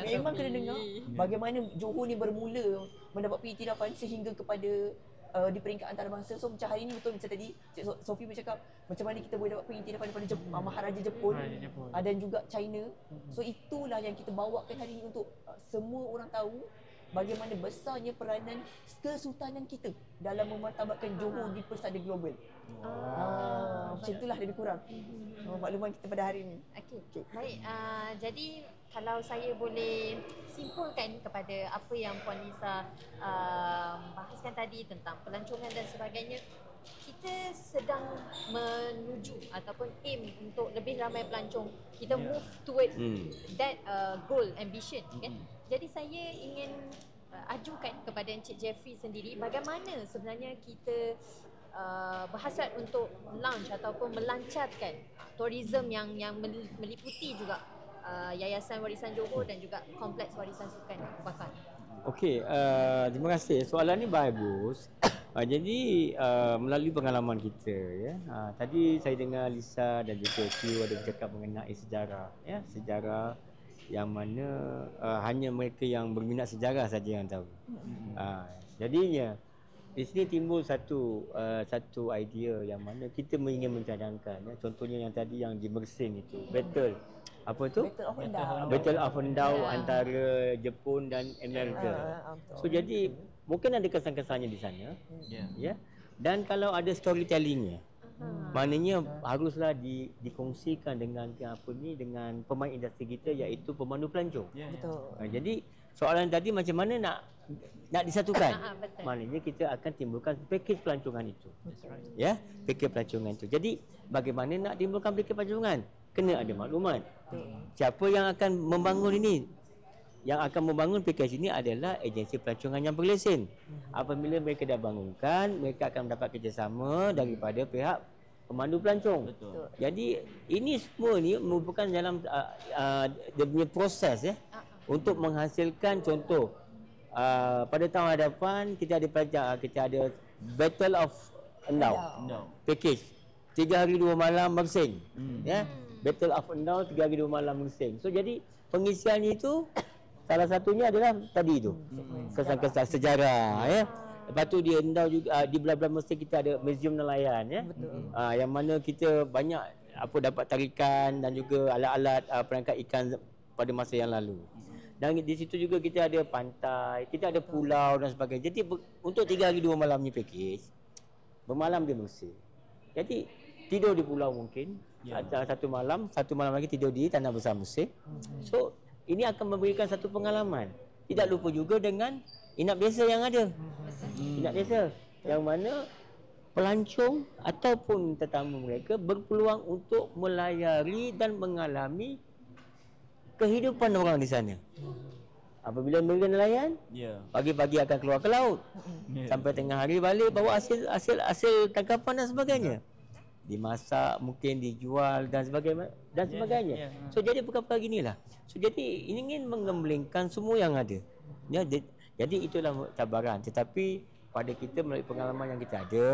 Memang kena dengar bagaimana Johor ni bermula mendapat pengiktirafan sehingga kepada di peringkat antarabangsa. So macam hari ni betul macam tadi Cik Sofi bercakap macam mana kita boleh dapat pengiktirafan daripada Maharaja Jepun dan juga China. So itulah yang kita bawakan hari ni untuk semua orang tahu bagaimana besarnya peranan kesultanan kita dalam memartabatkan Johor di persada global. Macam itulah lebih kurang makluman kita pada hari ini. Okey. Baik, jadi kalau saya boleh simpulkan kepada apa yang Puan Lisa bahaskan tadi tentang pelancongan dan sebagainya, kita sedang menuju ataupun aim untuk lebih ramai pelancong. Kita move toward that goal, ambition kan. Jadi saya ingin ajukan kepada Encik Jeffrey sendiri bagaimana sebenarnya kita berhasrat untuk launch ataupun melancarkan tourism yang meliputi juga Yayasan Warisan Johor dan juga Kompleks Warisan Sukan Bakar. Okey, terima kasih. Soalan ni bagus. Jadi melalui pengalaman kita ya. Tadi saya dengar Lisa dan juga Q ada bercakap mengenai sejarah ya, sejarah yang mana hanya mereka yang berminat sejarah saja yang tahu. Jadinya di sini timbul satu idea yang mana kita ingin mencadangkan ya. Contohnya yang tadi yang di Mersing itu, battle apa tu? Battle of Endau antara Jepun dan Amerika. So jadi mungkin ada kesan-kesannya di sana. Ya. Dan kalau ada storytellingnya, maknanya haruslah dikongsikan dengan dengan pemain industri kita iaitu pemandu pelancong. Betul. Jadi soalan tadi macam mana nak disatukan? Maknanya kita akan timbulkan pakej pelancongan itu. Ya, pakej pelancongan itu. Jadi bagaimana nak timbulkan pakej pelancongan? Kena ada maklumat. Siapa yang akan membangun ini? Yang akan membangun pakej ini adalah agensi pelancongan yang berlesen. Apabila mereka dah bangunkan, mereka akan mendapat kerjasama daripada pihak pemandu pelancong. Betul. Jadi ini semua ni merupakan dalam dia punya proses ya untuk menghasilkan contoh pada tahun hadapan kita ada Battle of Endau. Pakej 3 hari 2 malam Mersing. Ya. Battle of Endau 3 hari 2 malam Mersing. So jadi pengisian itu salah satunya adalah tadi itu. Kesan-kesan sejarah ya. Lepas tu di Endau juga di belah-belah Mersing kita ada museum nelayan ya. Yang mana kita banyak dapat tarikan dan juga alat-alat penangkap ikan pada masa yang lalu. Dan di situ juga kita ada pantai, kita ada pulau dan sebagainya. Jadi untuk 3 hari 2 malam ni pakej, bermalam di Mersing. Jadi tidur di pulau mungkin, satu malam lagi tidur di Tanah Besar Mersing. So ini akan memberikan satu pengalaman. Tidak lupa juga dengan inap desa yang ada. Inap desa yang mana pelancong ataupun tetamu mereka berpeluang untuk melayari dan mengalami kehidupan orang di sana. Apabila mereka nelayan, pagi-pagi akan keluar ke laut. Sampai tengah hari balik bawa hasil tangkapan dan sebagainya. Dimasak, mungkin dijual dan sebagainya. So jadi perkara-perkara ginilah. So jadi ingin mengemblengkan semua yang ada. Ya, jadi itulah cabaran. Tetapi pada kita melalui pengalaman yang kita ada,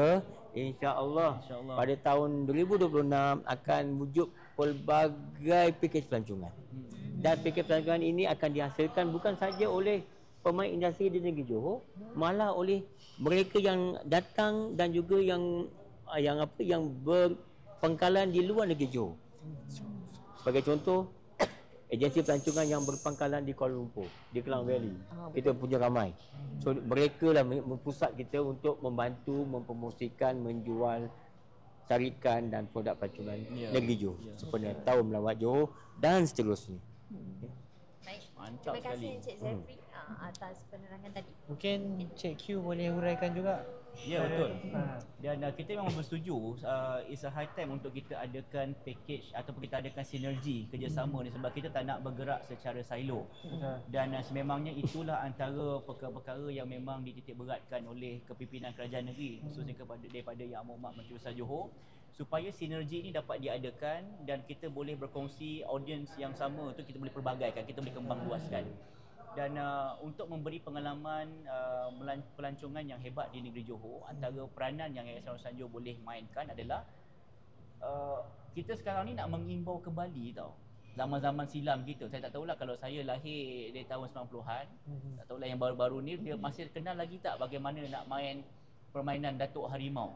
insya-Allah pada tahun 2026 akan wujud pelbagai pakej pelancongan. Dan pakej pelancongan ini akan dihasilkan bukan saja oleh pemain industri di negeri Johor, malah oleh mereka yang datang dan juga yang berpangkalan di luar negeri Johor. Sebagai contoh, agensi pelancongan yang berpangkalan di Kuala Lumpur, di Klang Valley. Kita punya ramai. So mereka lah pusat kita untuk membantu mempromosikan, menjual tarikan dan produk pelancongan negeri Johor. Seperti tahu melawat Johor dan seterusnya. Baik. Mantap Terima kasih sekali. Encik Zafri atas penerangan tadi. Mungkin Cik Q boleh huraikan juga. Ya, betul. Dan kita memang bersetuju it's a high time untuk kita adakan package ataupun kita adakan sinergi kerjasama ni sebab kita tak nak bergerak secara silo. Dan sememangnya itulah antara perkara-perkara yang memang dititik beratkan oleh kepimpinan kerajaan negeri khususnya daripada Yang Amat Menteri Besar Johor supaya sinergi ini dapat diadakan dan kita boleh berkongsi audiens yang sama tu kita boleh perbagaikan, kita boleh kembang luaskan. Dan untuk memberi pengalaman pelancongan yang hebat di negeri Johor, antara peranan yang Yayasan Roslan Johor boleh mainkan adalah kita sekarang ni nak mengimbau kembali tau zaman-zaman silam kita. Saya tak tahulah kalau saya lahir dari tahun 90-an, tak tahulah yang baru-baru ni dia masih kenal lagi tak bagaimana nak main permainan Datuk Harimau.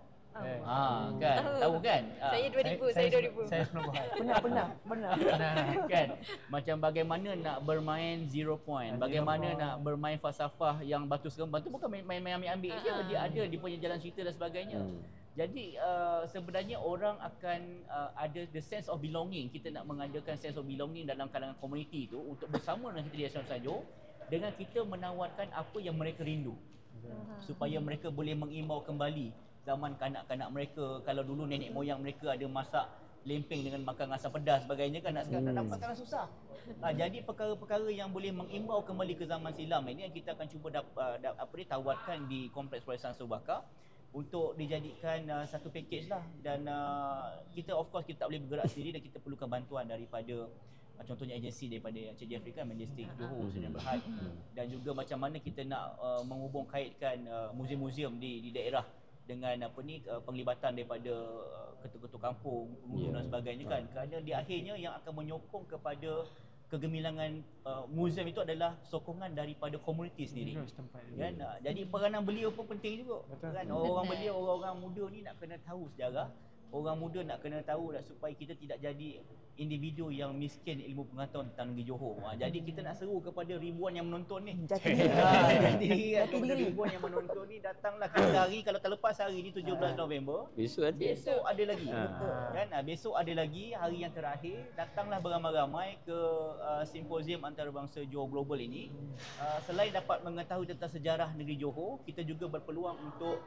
Kan? Tahu kan? Saya 2000, saya 2000. Saya 90-an. Pernah. Kan? Macam bagaimana nak bermain zero point, bagaimana nak bermain falsafah yang batu seremban tu bukan main-main ambil-ambil je, dia ada dia punya jalan cerita dan sebagainya. Jadi sebenarnya orang akan ada the sense of belonging. Kita nak mengadakan sense of belonging dalam kalangan komuniti tu untuk bersama dengan kita di Yayasan Roslan Johor dengan kita menawarkan apa yang mereka rindu supaya mereka boleh mengimbau kembali zaman kanak-kanak mereka. Kalau dulu nenek moyang mereka ada masak lempeng dengan makan asam pedas sebagainya kan, nak sekarang nak dapatkan susah. Jadi perkara-perkara yang boleh mengimbau kembali ke zaman silam ini yang kita akan cuba tawarkan di Kompleks Perwujudan Subaka untuk dijadikan satu package lah. Dan kita of course kita tak boleh bergerak sendiri dan kita perlukan bantuan daripada contohnya agensi daripada Encik Jeffrey kan, Majestic Johor Sdn Bhd, dan juga macam mana kita nak menghubung kaitkan muzium-muzium di daerah dengan penglibatan daripada ketua-ketua kampung, pengunjung dan sebagainya kan. Kerana di akhirnya yang akan menyokong kepada kegemilangan muzium itu adalah sokongan daripada komuniti sendiri. Kan? Jadi peranan beliau pun penting juga. Kan? Orang beliau, orang muda ni nak kena tahu sejarah. Orang muda nak kena tahu supaya kita tidak jadi individu yang miskin ilmu pengetahuan tentang negeri Johor. Jadi kita nak seru kepada ribuan yang menonton ni. Jadi ribuan yang menonton ni datanglah kita hari, kalau terlepas hari ni 17 November, besok ada lagi. Kan? Besok ada lagi hari yang terakhir. Datanglah beramai-ramai ke simposium antarabangsa Johor Global ini. Selain dapat mengetahui tentang sejarah negeri Johor, kita juga berpeluang untuk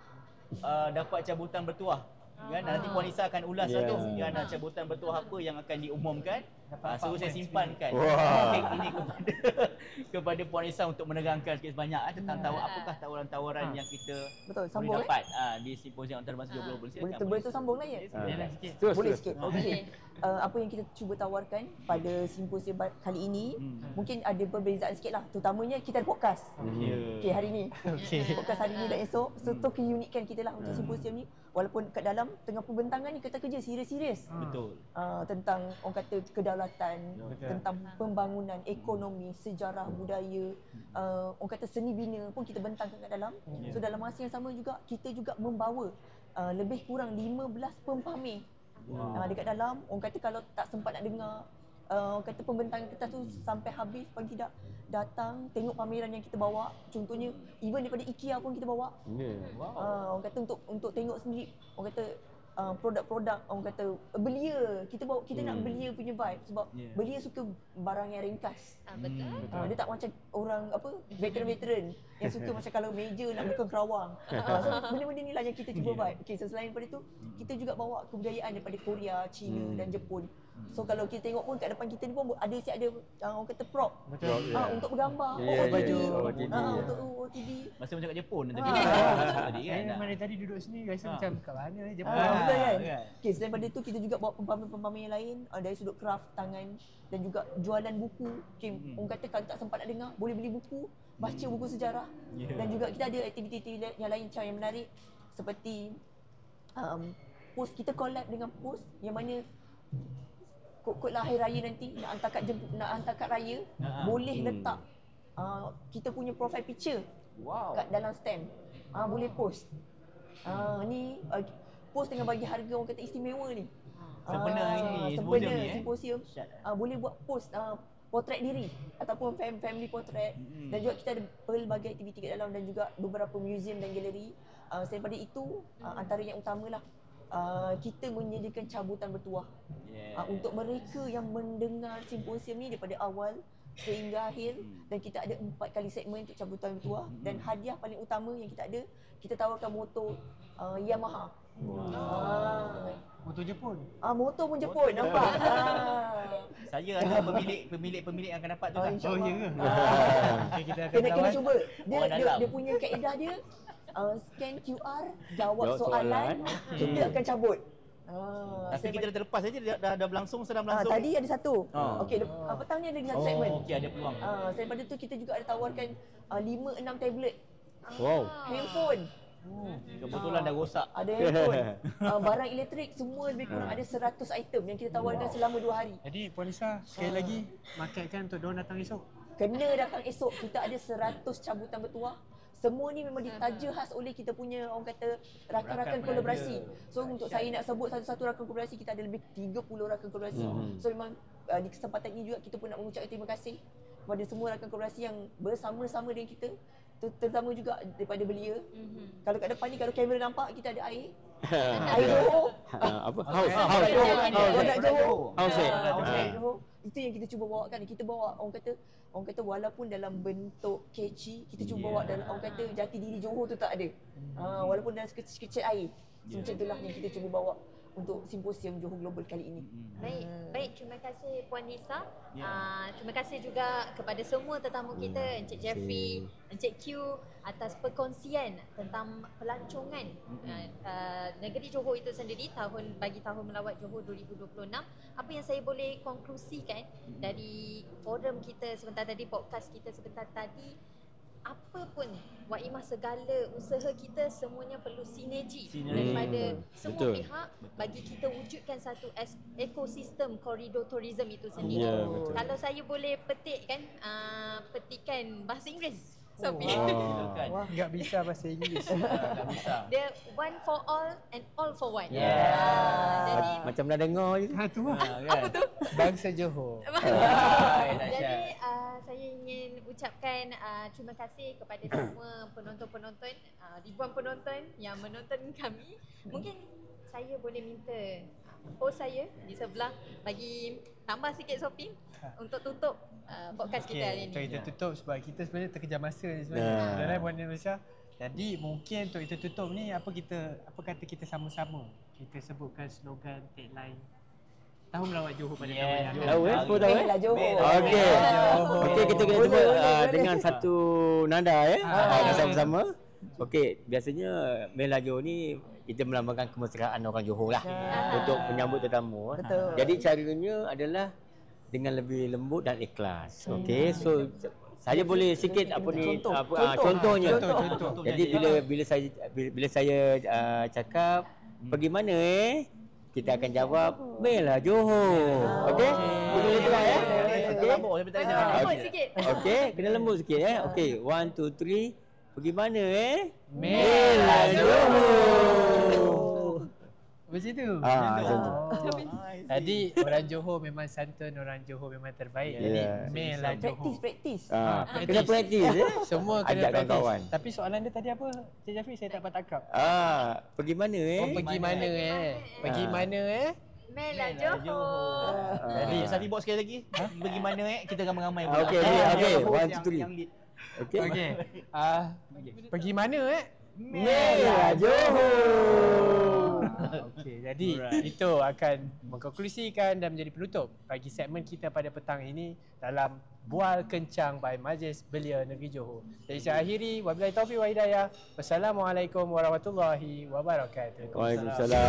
dapat cabutan bertuah. Kan? Nanti Puan Nisa akan ulas tu kan, cabutan bertuah apa yang akan diumumkan. So saya simpankan ini kepada Puan Nisa untuk menerangkan sikit sebanyak tentang apakah tawaran-tawaran yang kita boleh dapat di simposium antarabangsa Johor Global. Boleh tu sambung lah ya? Boleh sikit. Okey. Apa yang kita cuba tawarkan pada simposium kali ini, mungkin ada perbezaan sikit lah. Terutamanya kita ada podcast. Okey, hari ni. Podcast hari ni dan esok. So tu keunikan kita lah untuk simposium ni. Walaupun kat dalam tengah pembentangan ni kita kerja serius-serius. Betul. Tentang orang kata kedaulatan, tentang pembangunan, ekonomi, sejarah, budaya, orang kata seni bina pun kita bentangkan kat dalam. So dalam masa yang sama juga kita juga membawa lebih kurang 15 pempamer dekat dalam. Orang kata kalau tak sempat nak dengar orang kata pembentangan kita tu sampai habis, paling tidak datang tengok pameran yang kita bawa. Contohnya even daripada IKEA pun kita bawa. Orang kata untuk tengok sendiri. Orang kata produk-produk orang kata belia. Kita nak belia punya vibe sebab belia suka barang yang ringkas. Betul. Dia tak macam orang veteran-veteran yang suka macam kalau meja nak buka kerawang. So benda-benda ni lah yang kita cuba vibe. Okay, so selain daripada tu kita juga bawa kebudayaan daripada Korea, China dan Jepun. So kalau kita tengok pun kat depan kita ni pun ada orang kata prop. Untuk bergambar, baju untuk OOTD. Masa macam kat Jepun tadi. Tadi kan. Mana tadi duduk sini rasa macam kat mana Jepun. Betul kan? Okay, selain daripada tu kita juga bawa pemamer-pemamer yang lain dari sudut craft tangan dan juga jualan buku. Okay, orang kata kalau tak sempat nak dengar, boleh beli buku, baca buku sejarah. Dan juga kita ada aktiviti yang lain yang menarik seperti post, kita collab dengan post yang mana kod lahir raya nanti nak hantar kad raya, boleh letak kita punya profile picture kat dalam stamp. Boleh post. Ni post dengan bagi harga orang kata istimewa ni. Sempena ini simposium. Boleh buat post potret diri ataupun family portrait. Dan juga kita ada pelbagai aktiviti kat dalam dan juga beberapa museum dan galeri. Selain daripada itu, antara yang utamalah kita menyediakan cabutan bertuah untuk mereka yang mendengar simposium ni daripada awal sehingga akhir. Dan kita ada 4 kali segmen untuk cabutan bertuah. Dan hadiah paling utama yang kita ada, kita tawarkan motor Yamaha. Motor Jepun. Motor pun Jepun, nampak? Saya ada pemilik yang akan dapat tu lah. Oh ya ke? Kita akan Kena lawan. cuba. Dia punya kaedah dia scan QR, jawab soalan, kita akan cabut. Tapi kita dah terlepas saja, dah berlangsung, sedang berlangsung. Tadi ada satu. Okey, petang ni ada satu segmen. Okey, ada peluang. Selain daripada tu kita juga ada tawarkan 5-6 tablet. Wow. Handphone. Kebetulan dah rosak. Ada handphone. Barang elektrik semua lebih kurang ada 100 item yang kita tawarkan selama 2 hari. Jadi Puan Lisa, sekali lagi marketkan untuk diorang datang esok. Kena datang esok. Kita ada 100 cabutan bertuah. Semua ni memang ditaja khas oleh kita punya orang kata rakan-rakan kolaborasi. So untuk saya nak sebut satu-satu rakan kolaborasi, kita ada lebih 30 rakan kolaborasi. So memang di kesempatan ini juga kita pun nak mengucapkan terima kasih kepada semua rakan kolaborasi yang bersama-sama dengan kita, terutama juga daripada belia. Kalau kat depan ni kalau kamera nampak, kita ada air. Air Johor. Apa? Produk Johor. House. Itu yang kita cuba bawakan. Kita bawa orang kata walaupun dalam bentuk catchy, kita cuba bawa dalam orang kata jati diri Johor tu tak ada. Walaupun dalam sekecil air. Macam itulah yang kita cuba bawa untuk simposium Johor Global kali ini. Baik, terima kasih Puan Lisa. Terima kasih juga kepada semua tetamu kita, Encik Jeffrey, Encik Q, atas perkongsian tentang pelancongan negeri Johor itu sendiri bagi tahun melawat Johor 2026. Apa yang saya boleh konklusikan dari forum kita sebentar tadi, podcast kita sebentar tadi, apa pun Wak Imah, segala usaha kita semuanya perlu sinergi daripada semua pihak bagi kita wujudkan satu ekosistem koridor tourism itu sendiri. Kalau saya boleh petikan bahasa Inggeris. Sophie. Enggak bisa bahasa Inggeris. Tak bisa. Dia one for all and all for one. Jadi macam dah dengar je. Tu lah. Apa tu? Bangsa Johor. Jadi saya ingin ucapkan terima kasih kepada semua penonton-penonton, ribuan penonton yang menonton kami. Mungkin saya boleh minta host saya di sebelah bagi tambah sikit Sophie untuk tutup podcast kita hari ini. Kita tutup sebab kita sebenarnya terkejar masa ni sebenarnya. Dan Puan Malaysia. Jadi mungkin untuk kita tutup ni apa kata kita sama-sama kita sebutkan slogan tagline Tahun Melawat Johor pada tahun yang akan. Tahu tahu Johor. Okey, kita kena cuba dengan satu nada sama-sama. Okey, biasanya Mela Johor ni kita melambangkan kemesraan orang Johor lah untuk menyambut tetamu. Jadi caranya adalah dengan lebih lembut dan ikhlas. Okey, so saya boleh sikit contohnya. Jadi bila saya cakap pergi mana kita akan jawab Mela Johor. Okey? Boleh try Lembut sikit. Okey, kena lembut sikit Okey, 1 2 3. Pergi mana Mela Johor. Begitu. Macam tu. Jadi orang Johor memang santun, orang Johor memang terbaik. Jadi Mel lah Johor. Praktis. Kena praktis Semua kena Ajak praktis. kawan-kawan. Tapi soalan dia tadi apa? Cik Jafi saya tak dapat tangkap. Pergi mana Pergi mana Pergi mana Mel lah Johor. Jadi Safi buat sekali lagi. Bagaimana kita ramai-ramai Okey, one, two, three. Okey. Okey. Pergi mana Mel lah Johor. Okey, jadi itu akan mengkonklusikan dan menjadi penutup bagi segmen kita pada petang ini dalam Bual Kencang by Majlis Belia Negeri Johor. Jadi saya akhiri, wabillahi taufiq wa hidayah. Wassalamualaikum warahmatullahi wabarakatuh. Waalaikumsalam.